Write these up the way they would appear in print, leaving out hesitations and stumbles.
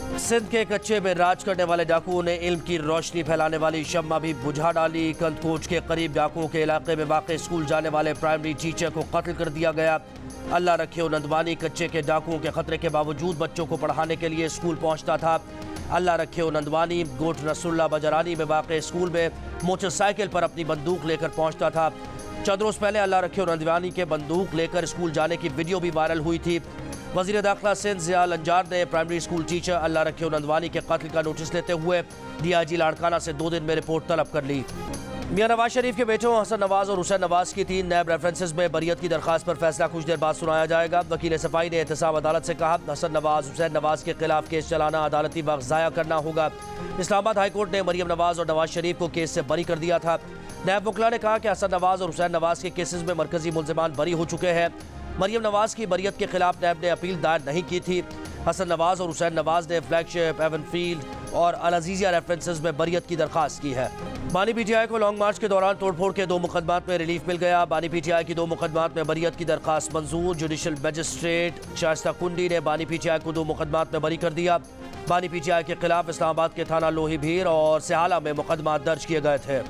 सिंध के कच्चे में राज करने वाले डाकुओं ने इल्म की रोशनी फैलाने वाली शम्मा भी बुझा डाली। कंदकोट के करीब डाकुओं के इलाके में वाक़े स्कूल जाने वाले प्राइमरी टीचर को कत्ल कर दिया गया। अल्लाह रखे नंदवानी कच्चे के डाकुओं के खतरे के बावजूद बच्चों को पढ़ाने के लिए स्कूल पहुंचता था। अल्लाह रखे नंदवानी गोट नसरुल्ला बजरानी में वाक़े स्कूल में मोटरसाइकिल पर अपनी बंदूक लेकर पहुंचता था। चंद रोज़ पहले अल्लाह रखे नंदवानी के बंदूक लेकर स्कूल जाने की वीडियो भी वायरल हुई थी। वज़ीर दाखिला सिंध ज़िया लंजार ने प्राइमरी स्कूल टीचर अल्लाह रखे नंदवानी के कत्ल का नोटिस लेते हुए DIG लाड़काना से 2 दिन में रिपोर्ट तलब कर ली। मियां नवाज शरीफ के बेटों हसन नवाज और हुसैन नवाज की 3 नैब रेफरेंसेस में बरियत की दरखास्त पर फैसला कुछ देर बाद सुनाया जाएगा। वकील सफाई ने एहतसाब अदालत से कहा, हसन नवाज हुसैन नवाज के खिलाफ केस चलाना अदालती वक्त ज़ाया करना होगा। इस्लामाबाद हाईकोर्ट ने मरियम नवाज और नवाज शरीफ को केस से बरी कर दिया था। नैब वकला ने कहा कि हसन नवाज और हुसैन नवाज के केसेस में मरकजी मुल्ज़िमान बरी हो चुके हैं। मरियम नवाज की बरियत के खिलाफ नैब ने अपील दायर नहीं की थी। हसन नवाज और हुसैन नवाज ने फ्लैगशिप, एवनफील्ड और अल अजीज़िया रेफरेंसेस में बरियत की दरखास्त की है। बानी PTI को लॉन्ग मार्च के दौरान तोड़फोड़ के 2 मुकदमात में रिलीफ मिल गया। बानी PTI की 2 मुकदमात में बरियत की दरखास्त मंजूर। जुडिशल मजिस्ट्रेट शाइस्ता कुंडी ने बानी PTI को 2 मुकदमात में बरी कर दिया। बानी PTI के खिलाफ इस्लामाबाद के थाना लोही भीर और सिहाला में मुकदमात दर्ज किए गए थे।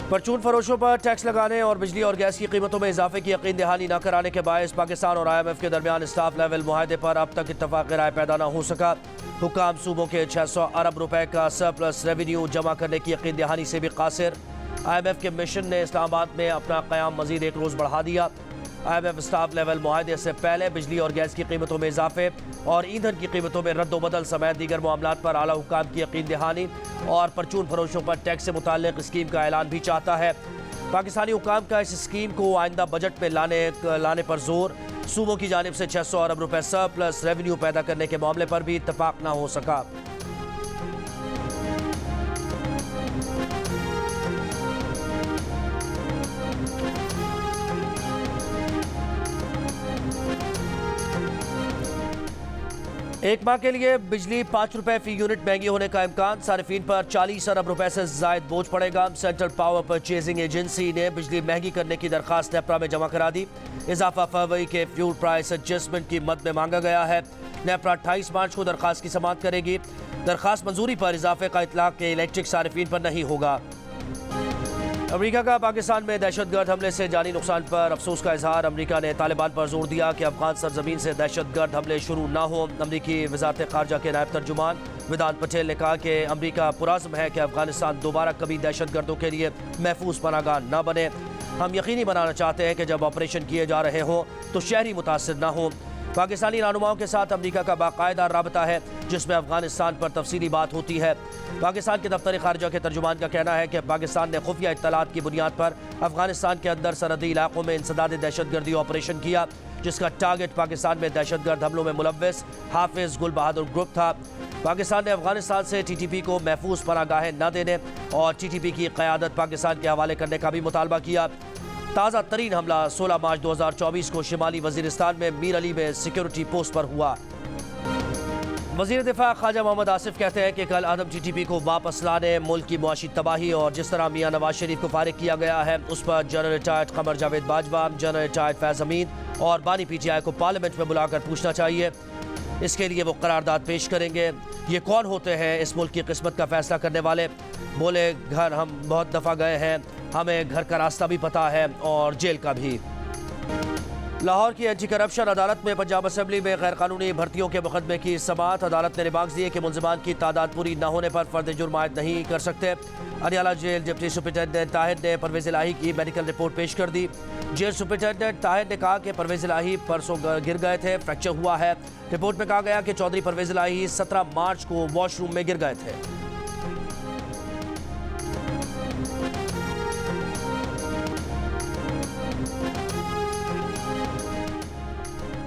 परचून फरोशों पर टैक्स लगाने और बिजली और गैस की कीमतों में इजाफे की यकीन दहानी न कराने के बायस पाकिस्तान और IMF के दरमियान स्टाफ लेवल मुआहदे पर अब तक इत्तफाक राय पैदा न हो सका। हुकाम सूबों के 600 अरब रुपए का सरप्लस रेवेन्यू जमा करने की यकीन दहानी से भी कासिर। IMF के मिशन ने इस्लामाबाद में अपना क़याम मजीद 1 रोज़ बढ़ा दिया। IMF स्टाफ लेवल मुआहदे से पहले बिजली और गैस की कीमतों में इजाफे और ईंधन की कीमतों में रद्दोबदल समेत दीगर मामलात पर आला हुकाम की यकीन दहानी और परचून फरोशों पर टैक्स से मुताल्लिक स्कीम का ऐलान भी चाहता है। पाकिस्तानी हुकाम का इस स्कीम को आइंदा बजट में लाने पर जोर। सूबों की जानिब से 600 अरब रुपए सरप्लस रेवेन्यू पैदा करने के मामले पर भी इत्तफाक न हो सका। एक माह के लिए बिजली 5 रुपए फी यूनिट महंगी होने का इम्कान। सारिफीन पर 40 अरब रुपए से जायद बोझ पड़ेगा। सेंट्रल पावर परचेजिंग एजेंसी ने बिजली महंगी करने की दरखास्त नेपरा में जमा करा दी। इजाफा फरवरी के फ्यूल प्राइस एडजस्टमेंट की मद में मांगा गया है। नेपरा 28 मार्च को दरखास्त की समाअत करेगी। दरखास्त मंजूरी पर इजाफे का इतलाक के इलेक्ट्रिक सारिफीन पर नहीं होगा। अमेरिका का पाकिस्तान में दहशतगर्द हमले से जानी नुकसान पर अफसोस का इजहार। अमेरिका ने तालिबान पर जोर दिया कि अफगान सरजमीन से दहशतगर्द हमले शुरू न हो। अमेरिकी वजारत खारजा के नायब तर्जुमान वेदांत पटेल ने कहा कि अमेरिका पुराज़्म है कि अफगानिस्तान दोबारा कभी दहशतगर्दों के लिए महफूज पनाहगाह न बने। हम यकीनी बनाना चाहते हैं कि जब ऑपरेशन किए जा रहे हों तो शहरी मुतासिर न हों। पाकिस्तानी रहनुमाओं के साथ अमेरिका का बाकायदा राबता है जिसमें अफगानिस्तान पर तफसीली बात होती है। पाकिस्तान के दफ्तर खारजा के तर्जुमान का कहना है कि पाकिस्तान ने खुफिया इत्तलात की बुनियाद पर अफगानिस्तान के अंदर सरहदी इलाकों में इंसदाद दहशतगर्दी ऑपरेशन किया, जिसका टारगेट पाकिस्तान में दहशतगर्द हमलों में मुलव्वस हाफिज गुल बहादुर ग्रुप था। पाकिस्तान ने अफगानिस्तान से TTP को महफूज पनाहगाहें न देने और TTP की क़यादत पाकिस्तान के हवाले करने का भी मुतालबा किया। ताज़ा तरीन हमला 16 मार्च 2024 को शिमाली वजीरिस्तान में मीर अली में सिक्योरिटी पोस्ट पर हुआ। वज़ीर दिफा ख्वाजा मोहम्मद आसिफ कहते हैं कि कल अदम TTP को वापस लाने, मुल्क की मुआशी तबाही और जिस तरह मियां नवाज शरीफ को फारिग किया गया है उस पर general retired Qamar Javed Bajwa, general retired फैज़ अमीन और बानी PTI को पार्लियामेंट में बुलाकर पूछना चाहिए। इसके लिए वो करारदाद पेश करेंगे। ये कौन होते हैं इस मुल्क की किस्मत का फैसला करने वाले? बोले, घर हम बहुत दफ़ा गए हैं, हमें घर का रास्ता भी पता है और जेल का भी। लाहौर की एंटी करप्शन अदालत में पंजाब असम्बली में गैर कानूनी भर्तियों के मुकदमे की समाअत। अदालत ने रिमार्क्स दिए कि मुल्ज़िमान की तादाद पूरी न होने पर फर्द जुर्म आयद नहीं कर सकते। अनियाला जेल डिप्टी सुपरिटेंडेंट ताहिर ने परवेज़ इलाही की मेडिकल रिपोर्ट पेश कर दी। जेल सुपरिटेंडेंट ताहिर ने कहा कि परवेज़ इलाही परसों गिर गए थे, फ्रैक्चर हुआ है। रिपोर्ट में कहा गया कि चौधरी परवेज़ इलाही 17 मार्च को वॉशरूम में गिर गए थे।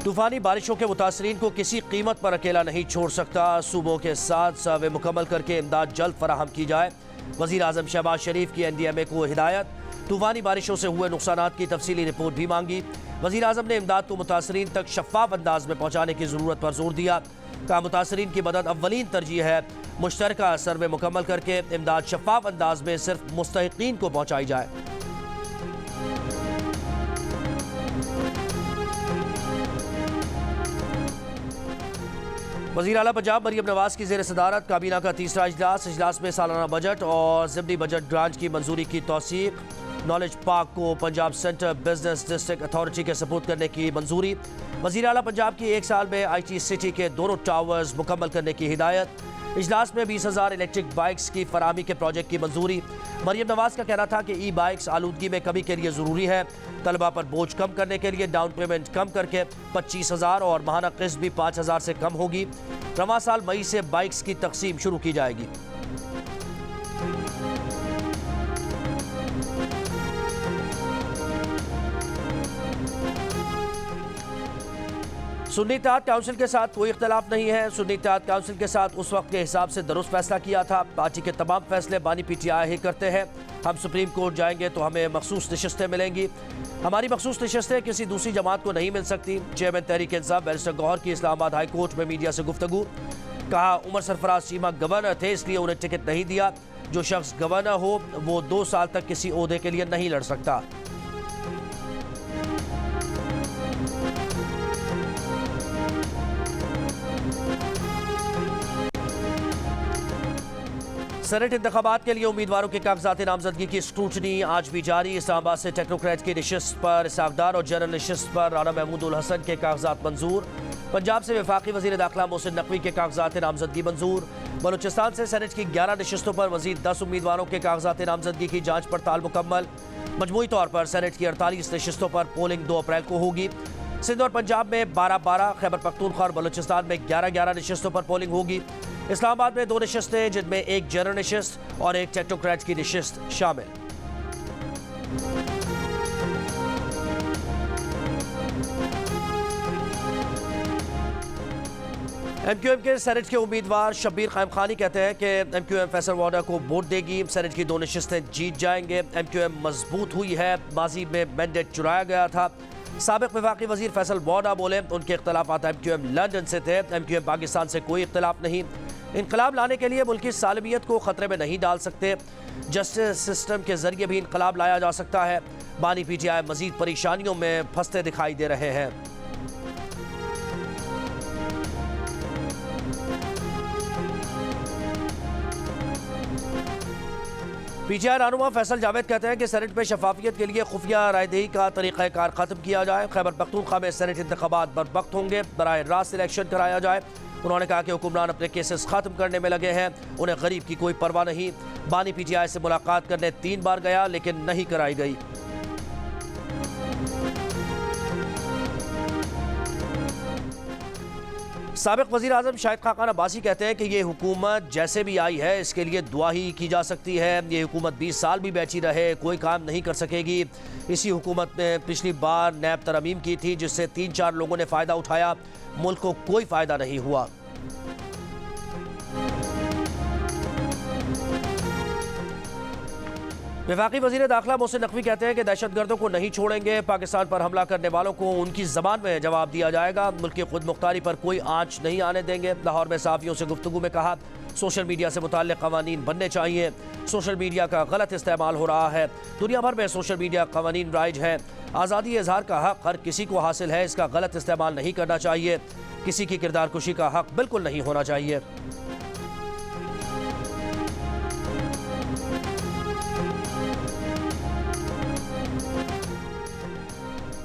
तूफानी बारिशों के मुतासरीन को किसी कीमत पर अकेला नहीं छोड़ सकता। सूबों के साथ सर्वे मुकम्मल करके इमदाद जल्द फराहम की जाए। वज़ीर आज़म शहबाज शरीफ की NDMA को हिदायत। तूफानी बारिशों से हुए नुकसानात की तफसीली रिपोर्ट भी मांगी। वज़ीर आज़म ने इमदाद को मुतासरीन तक शफ़ाफ अंदाज में पहुँचाने की ज़रूरत पर जोर दिया। कहा, मुतासरीन की मदद अव्वलीन तरजीह है। मुश्तरका सर्वे मुकम्मल करके इमदाद शफाफ अंदाज में सिर्फ मुस्तहिकीन को पहुँचाई जाए। वज़ीर आला पंजाब मरियम नवाज की ज़ेर सदारत काबीना का तीसरा इजलास में सालाना बजट और ज़िमनी बजट ग्रांट की मंजूरी की तौसीक। नॉलेज पार्क को Punjab centre business district authority के सपुर्द करने की मंजूरी। वज़ीर आला पंजाब की 1 साल में IT सिटी के दोनों टावर्स मुकम्मल करने की हिदायत। इजलास में 20,000 इलेक्ट्रिक बाइक्स की फराहमी के प्रोजेक्ट की मंजूरी। मरियम नवाज का कहना था कि ई बाइक्स आलूदगी में कमी के लिए ज़रूरी है। तलबा पर बोझ कम करने के लिए डाउन पेमेंट कम करके 25,000 और माहाना किस्त भी 5,000 से कम होगी। रवां साल मई से बाइक्स की तकसीम शुरू की जाएगी। सुन्नी इत्तेहाद काउंसिल के साथ कोई इख्तलाफ नहीं है। सुन्नी इत्तेहाद काउंसिल के साथ उस वक्त के हिसाब से दुरुस्त फैसला किया था। पार्टी के तमाम फैसले बानी PTI ही करते हैं। हम सुप्रीम कोर्ट जाएंगे तो हमें मखसूस नशिस्तें मिलेंगी। हमारी मखसूस नशिस्तें किसी दूसरी जमात को नहीं मिल सकती। चेयरमैन तहरीक इंसाफ बैरिस्टर गौहर की इस्लामाबाद हाई कोर्ट में मीडिया से गुफ्तगू। कहा उमर सरफराज चीमा गवर्नर थे इसलिए उन्हें टिकट नहीं दिया। जो शख्स गवर्नर हो वो 2 साल तक किसी ओहदे के लिए नहीं लड़ सकता। सेनेट इंतखाबात के लिए उम्मीदवारों के कागजात नामजदगी की स्क्रूटनी आज भी जारी। इस्लामाबाद से टेक्नोक्रेट की नशिस्त पर इसाकदार और जनरल नशिस्त पर राना महमूद उल हसन के कागजात मंजूर। पंजाब से वफाकी वजीर दाखिला मोहसिन नकवी के कागजात नामजदगी मंजूर। बलूचिस्तान से सेनेट की 11 नशिस्तों पर मजीद 10 उम्मीदवारों के कागजात नामजदगी की जाँच पड़ताल मुकम्मल। मजमूई तौर पर सेनेट की 48 नशिस्तों पर पोलिंग 2 अप्रैल को होगी। सिंध और पंजाब में 12-12, खैबर पख्तूनख्वा और बलूचिस्तान में 11-11 नशिस्तों पर पोलिंग होगी। इस्लामाबाद में 2 नशिस्तें जिनमें एक जनरल नशिस्त और एक टेक्नोक्रेट की नशिस्त शामिल। MQM के सेनेट के उम्मीदवार शब्बीर खाइम खानी कहते हैं कि MQM फैसल वार्डर को वोट देगी। सेनेट की 2 नशिस्तें जीत जाएंगे। MQM मजबूत हुई है। माजी में मैंडेट चुराया गया था। साबिक वफाकी वजीर फैसल वार्डर बोले उनके इख्तलाफात MQM लंदन से थे। MQM पाकिस्तान से कोई इख्तलाफ नहीं। इनकलाब लाने के लिए मुल्की सालमियत को खतरे में नहीं डाल सकते। जस्टिस सिस्टम के जरिए भी इनकलाब लाया जा सकता है। बानी PTI मजीद परेशानियों में फंसते दिखाई दे रहे हैं। PTI रहनुमा फैसल जावेद कहते हैं कि सेनेट में शफाफियत के लिए खुफिया रायदही का तरीक़ाकार ख़त्म किया जाए। खैबर पख्तूनख्वा में सेनेट इंतखाबात बरवक्त होंगे। बराह रास्त इलेक्शन कराया जाए। उन्होंने कहा कि हुक्मरान अपने केसेस ख़त्म करने में लगे हैं। उन्हें गरीब की कोई परवाह नहीं। बानी PTI से मुलाकात करने 3 बार गया लेकिन नहीं कराई गई। साबिक वज़ीर आज़म शाहिद खाकान अब्बासी कहते हैं कि ये हुकूमत जैसे भी आई है इसके लिए दुआ ही की जा सकती है। ये हुकूमत 20 साल भी बैठी रहे कोई काम नहीं कर सकेगी। इसी हुकूमत ने पिछली बार नैब तरमीम की थी जिससे 3-4 लोगों ने फ़ायदा उठाया। मुल्क को कोई फ़ायदा नहीं हुआ। वफाकी वज़ीर दाखिला मोहसिन नकवी कहते हैं कि दहशतगर्दों को नहीं छोड़ेंगे। पाकिस्तान पर हमला करने वालों को उनकी ज़बान में जवाब दिया जाएगा। मुल्क की खुद मुख्तारी पर कोई आँच नहीं आने देंगे। लाहौर में सहाफ़ियों से गुफ्तगू में कहा सोशल मीडिया से मुताल्लिक़ क़वानीन बनने चाहिए। सोशल मीडिया का गलत इस्तेमाल हो रहा है। दुनिया भर में सोशल मीडिया क़वानीन राइज है। आज़ादी इज़हार का हक़ हर किसी को हासिल है। इसका गलत इस्तेमाल नहीं करना चाहिए। किसी की किरदार कुशी का हक़ बिल्कुल नहीं होना चाहिए।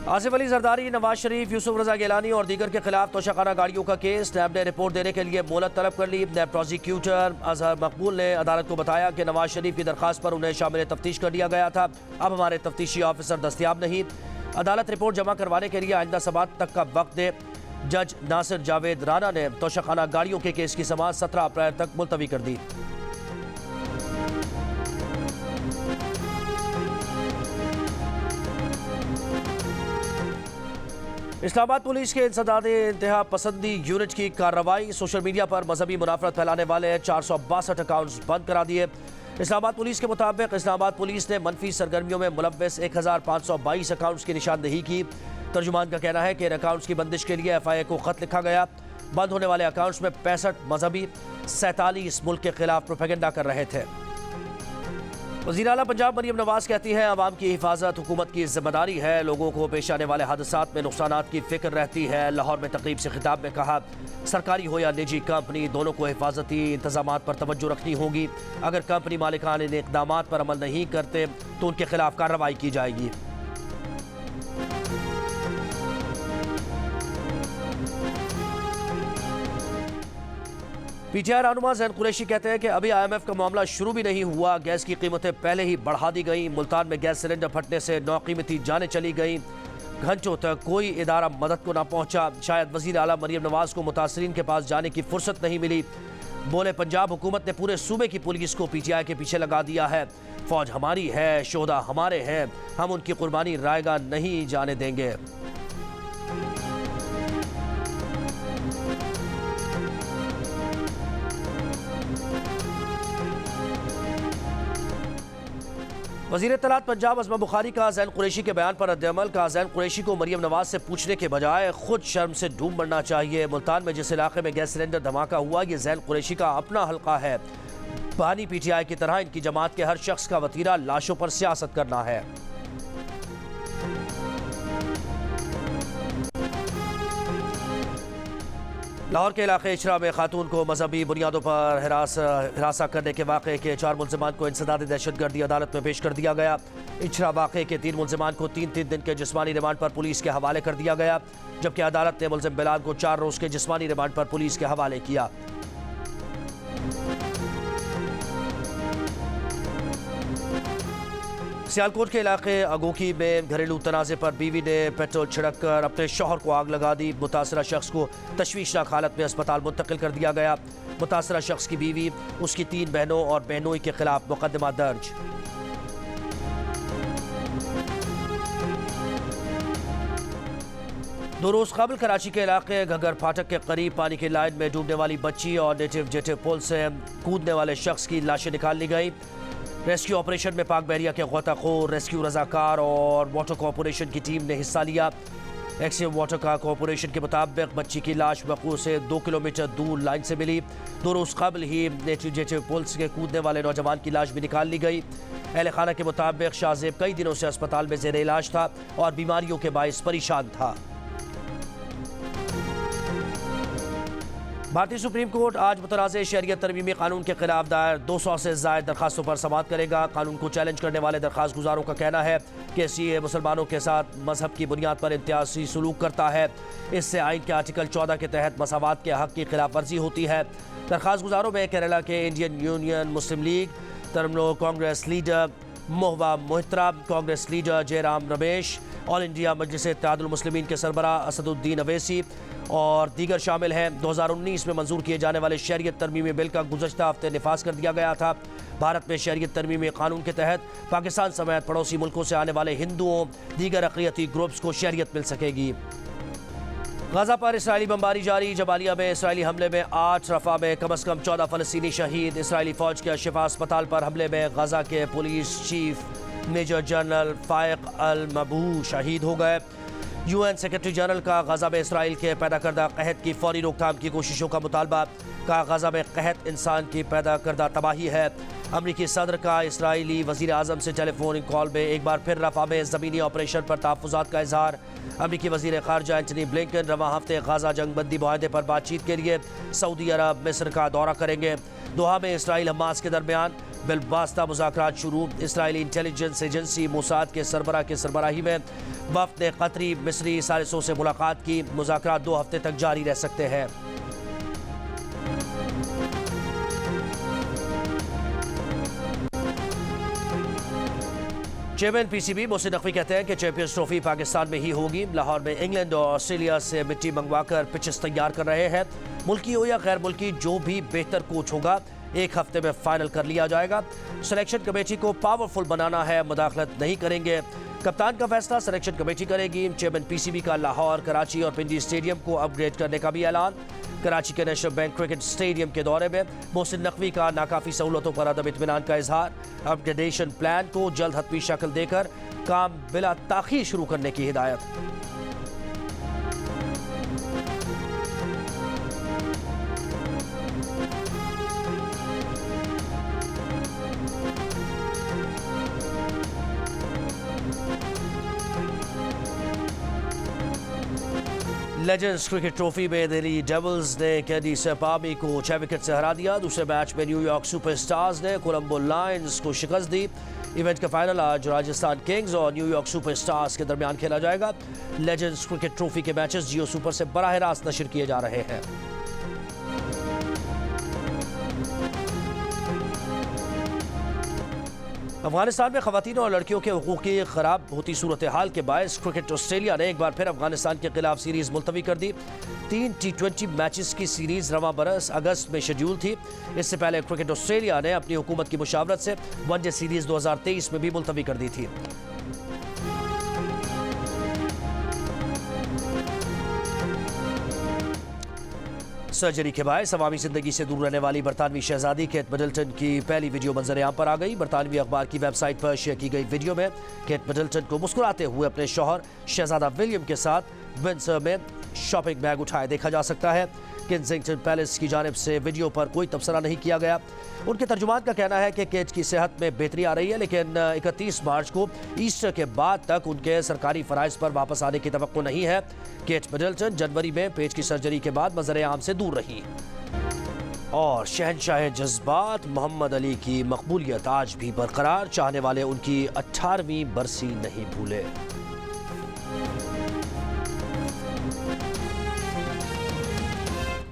आसिफ अली जरदारी, नवाज शरीफ, यूसुफ रजा गिलानी और दीगर के खिलाफ तोशाखाना गाड़ियों का केस। नैब ने रिपोर्ट देने के लिए मोहलत तलब कर ली। नैब प्रोसिक्यूटर अजहर मकबूल ने अदालत को बताया कि नवाज शरीफ की दरख्वास्त पर उन्हें शामिल तफ्तीश कर दिया गया था। अब हमारे तफ्तीशी ऑफिसर दस्तियाब नहीं। अदालत रिपोर्ट जमा करवाने के लिए आइंदा समाअत तक का वक्त दे। जज नासिर जावेद राना ने तोशाखाना गाड़ियों के केस की समाअत 17 अप्रैल तक मुलतवी कर दी। इस्लामाबाद पुलिस के इंसदाद इंतहा पसंदी यूनिट की कार्रवाई। सोशल मीडिया पर मजहबी मुनाफरत फैलाने वाले 462 अकाउंट्स बंद करा दिए। इस्लामाबाद पुलिस के मुताबिक इस्लामाबाद पुलिस ने मनफी सरगर्मियों में मुलव्वस 1522 अकाउंट्स की निशानदेही की। तर्जुमान का कहना है कि इन अकाउंट्स की बंदिश के लिए FIA को खत लिखा गया। बंद होने वाले अकाउंट्स में 65 मजहबी 47 मुल्क के खिलाफ प्रोपेगेंडा कर रहे थे। वज़ीर आला पंजाब मरियम नवाज कहती हैं, अवाम की हिफाजत हुकूमत की जिम्मेदारी है। लोगों को पेश आने वाले हादसात में नुकसानात की फिक्र रहती है। लाहौर में तकरीब से खिताब में कहा, सरकारी हो या निजी कंपनी, दोनों को हिफाजती इंतजामात पर तवज्जो रखनी होगी। अगर कंपनी मालिकान इन इक़दामात पर अमल नहीं करते तो उनके खिलाफ कार्रवाई की जाएगी। पीटीआई रहनुमा ज़ैन कुरैशी कहते हैं कि अभी IMF का मामला शुरू भी नहीं हुआ, गैस की कीमतें पहले ही बढ़ा दी गई। मुल्तान में गैस सिलेंडर फटने से नौकीमती जानें चली गई। घंटों तक कोई इदारा मदद को ना पहुंचा। शायद वज़ीर आला मरियम नवाज को मुतासरीन के पास जाने की फुर्सत नहीं मिली। बोले, पंजाब हुकूमत ने पूरे सूबे की पुलिस को PTI के पीछे लगा दिया है। फौज हमारी है, शोहदा हमारे हैं, हम उनकी कुर्बानी रायगा नहीं जाने देंगे। वज़ीर इत्तलात पंजाब अज़मा बुखारी का ज़ैन कुरैशी के बयान पर रद्द-ए-अमल। का ज़ैन कुरैशी को मरियम नवाज से पूछने के बजाय खुद शर्म से डूब मरना चाहिए। मुल्तान में जिस इलाके में गैस सिलेंडर धमाका हुआ, ये ज़ैन कुरैशी का अपना हल्का है। बानी PTI की तरह इनकी जमात के हर शख्स का वतीरा लाशों पर सियासत करना है। लाहौर के इलाके इचरा में खातून को मजहबी बुनियादों पर हिरासा करने के वाक़े के 4 मुल्ज़िमान को इंसदादी दहशतगर्दी अदालत में पेश कर दिया गया। इचरा वाक़े के 3 मुल्ज़िमान को 3-3 दिन के जिस्मानी रिमांड पर पुलिस के हवाले कर दिया गया, जबकि अदालत ने मुल्ज़िम बिलाल को 4 रोज़ के जिस्मानी रिमांड पर पुलिस के हवाले किया। सियालकोट के इलाके अगोकी में घरेलू तनाज़े पर बीवी ने पेट्रोल छिड़क कर अपने शौहर को आग लगा दी। मुतासरा शख्स को तशवीशनाक हालत में अस्पताल मुंतकिल कर दिया गया। मुतासरा शख्स की बीवी, उसकी 3 बहनों और बहनोई के खिलाफ मुकदमा दर्ज। दो रोज कबल कराची के इलाके घगर फाटक के करीब पानी की लाइन में डूबने वाली बच्ची और नेटिव जेटिव पुल से कूदने वाले शख्स की लाशें निकाल ली गई। रेस्क्यू ऑपरेशन में पाक बहरिया के गोताखोर, रेस्क्यू रजाकार और वाटर कॉरपोरेशन की टीम ने हिस्सा लिया। एक्सिम वाटर का कॉरपोरेशन के मुताबिक बच्ची की लाश बकू से 2 किलोमीटर दूर लाइन से मिली। 2 रोज कबल ही नेटिव जेटिव पुल से कूदने वाले नौजवान की लाश भी निकाल ली गई। अहल खाना के मुताबिक शाहजेब कई दिनों से अस्पताल में ज़ेर इलाज था और बीमारियों के बाइस परेशान था। भारतीय सुप्रीम कोर्ट आज मुतनाज़े शहरियत तरमीमी कानून के खिलाफ दायर 200 से ज़ायद दरखास्तों पर समाअत करेगा। कानून को चैलेंज करने वाले दरखास्त गुजारों का कहना है कि CAA मुसलमानों के साथ मजहब की बुनियाद पर इम्तियाजी सलूक करता है। इससे आइन के आर्टिकल 14 के तहत मसावात के हक़ की खिलाफ वर्जी होती है। दरखास्त गुजारों में केरला के Indian Union Muslim League, Trinamool Congress leader Mahua Moitra, Congress leader Jairam Ramesh, all India Majlis Ittehadul Muslimeen के सरबरा असदुद्दीन अवैसी और दीगर शामिल हैं। 2019 में मंजूर किए जाने वाले शहरियत तरमीमी बिल का गुज़श्ता हफ्ते निफाज कर दिया गया था। भारत में शहरियत तरमीमी कानून के तहत पाकिस्तान समेत पड़ोसी मुल्कों से आने वाले हिंदुओं, दीगर अक़लियती ग्रुप्स को शहरियत मिल सकेगी। गजा पर इसराइली बमबारी जारी। जबालिया में इसराइली हमले में 8, रफा में कम अज़ कम 14 फ़लस्तीनी शहीद। इसराइली फ़ौज के शिफा अस्पताल पर हमले में गजा के पुलिस चीफ मेजर जनरल फ़ाइक अल मबू शहीद हो गए। UN सेक्रेटरी जनरल का गजा में इसराइल के पैदा करदा कहत की फौरी रोकथाम की कोशिशों का मुतालबा। का गजा में कहत इंसान की पैदा करदा तबाही है। अमरीकी सदर का इसराइली वज़ीर आज़म से टेलीफोनिक कॉल में एक बार फिर रफा में ज़मीनी ऑपरेशन पर तहफ़्फ़ुज़ात का इजहार। अमरीकी वज़ीर ख़ारजा एंटनी ब्लिंकन रवा हफ्ते गजा जंगबंदी मुआहदे पर बातचीत के लिए सऊदी अरब, मिस्र का दौरा करेंगे। दोहा में इसराइल हमास के दरमियान बिलवास्ता मुज़ाकरात शुरू। इसराइली इंटेलिजेंस एजेंसी मोसाद के सरबरा की सरबराही में वफ़द ने कतरी मिस्री सालिसों से मुलाकात की। मुज़ाकरात 2 हफ्ते तक जारी रह सकते हैं। चेयरमैन PCB मोहसिन नकवी कहते हैं कि चैंपियंस ट्रॉफी पाकिस्तान में ही होगी। लाहौर में इंग्लैंड और ऑस्ट्रेलिया से मिट्टी मंगवाकर पिचेस तैयार कर रहे हैं। मुल्की हो या गैर मुल्की, जो भी बेहतर कोच होगा 1 हफ्ते में फाइनल कर लिया जाएगा। सिलेक्शन कमेटी को पावरफुल बनाना है, मुदाखलत नहीं करेंगे। कप्तान का फैसला सिलेक्शन कमेटी करेगी। चेयरमैन PCB का लाहौर, कराची और पिंडी स्टेडियम को अपग्रेड करने का भी ऐलान। कराची के नेशनल बैंक क्रिकेट स्टेडियम के दौरे में मोहसिन नकवी का नाकाफी सहूलतों पर अदम इत्मीनान का इजहार। अपग्रेडेशन प्लान को जल्द हतमी शक्ल देकर काम बिला ताखीर शुरू करने की हिदायत। लेजेंड्स क्रिकेट ट्रॉफी में दिल्ली डेविल्स ने कैंडिस पामी को 6 विकेट से हरा दिया। दूसरे मैच में न्यूयॉर्क सुपरस्टार्स ने कोलंबो लायंस को शिकस्त दी। इवेंट का फाइनल आज राजस्थान किंग्स और न्यूयॉर्क सुपरस्टार्स के दरमियान खेला जाएगा। लेजेंड्स क्रिकेट ट्रॉफी के मैचेस जियो सुपर से बराह रास्त नशर किए जा रहे हैं। अफगानिस्तान में खवातीन और लड़कियों के हुकूक की खराब होती सूरत हाल के बायस क्रिकेट ऑस्ट्रेलिया ने एक बार फिर अफगानिस्तान के खिलाफ सीरीज मुलतवी कर दी। 3 T20 मैचेस की सीरीज रवां बरस अगस्त में शेड्यूल थी। इससे पहले क्रिकेट ऑस्ट्रेलिया ने अपनी हुकूमत की मुशावरत से वनडे सीरीज 2023 में भी मुलतवी कर दी थी। सर्जरी के बाद अवामी जिंदगी से दूर रहने वाली बरतानवी शहजादी केट मिडल्टन की पहली वीडियो मंजर आम पर आ गई। बरतानवी अखबार की वेबसाइट पर शेयर की गई वीडियो में केट मिडल्टन को मुस्कुराते हुए अपने शौहर शहजादा विलियम के साथ विंडसर में शॉपिंग बैग उठाए देखा जा सकता है। केंसिंगटन पैलेस की जानिब से वीडियो पर कोई तबसरा नहीं किया गया। उनके तर्जुमान का कहना है कि केट की सेहत में बेहतरी आ रही है, लेकिन 31 मार्च को ईस्टर के बाद तक उनके सरकारी फराइज पर वापस आने की तवक्को नहीं है। केट मिडल्टन जनवरी में पेट की सर्जरी के बाद मंजर आम से दूर रही। और शहंशाह जज्बात मोहम्मद अली की मकबूलियत आज भी बरकरार, चाहने वाले उनकी 18वीं बरसी नहीं भूले।